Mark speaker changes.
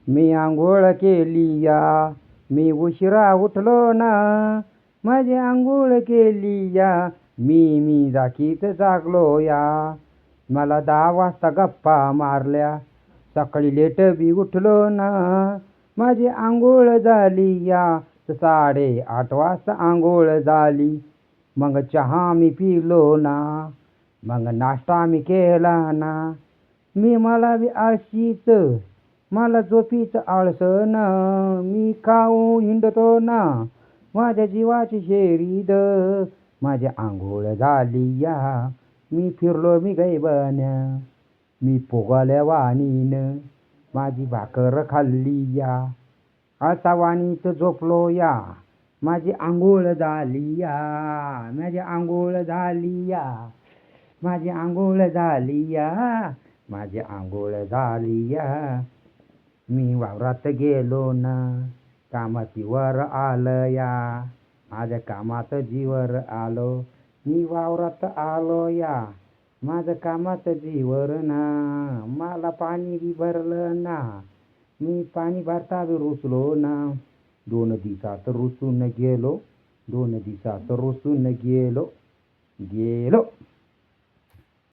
Speaker 1: मी आंघोळ केली या, मी उशिरा उठलो ना. माझी आंघोळ केली या, मी जागीच जागलो या. मला 10 वाजता गप्पा मारल्या, सकाळी लेट बी उठलो ना. माझी आंघोळ झाली या, 8:30 वाजता आंघोळ झाली. मग चहा मी पिलो ना, मग नाश्ता मी केला ना. मला बी आळशीच, मला झोपीच आळस ना. मी खाऊन हिंडतो ना, माझ्या जीवाची शेरीद. माझी आंघोळ झाली या, मी फिरलो मी गैबन्या. मी पोगाल्या वाणीन माझी भाकर खाल्ली या. आळसावानीच झोपलो या, माझी आंघोळ झाली या. माझी आंघोळ झाली या, माझी आंघोळ झाली या. माझी आंघोळ झाली या. मी वावरात गेलो ना, कामाची वर आलं या. माझ्या कामात जीवर आलो, मी वावरात आलो या. माझं कामात जीवर ना, मला पाणी बी भरलं ना. मी पाणी भरता बी रुसलो ना. 2 दिवसात रुसून गेलो, 2 दिवसात रुसून गेलो.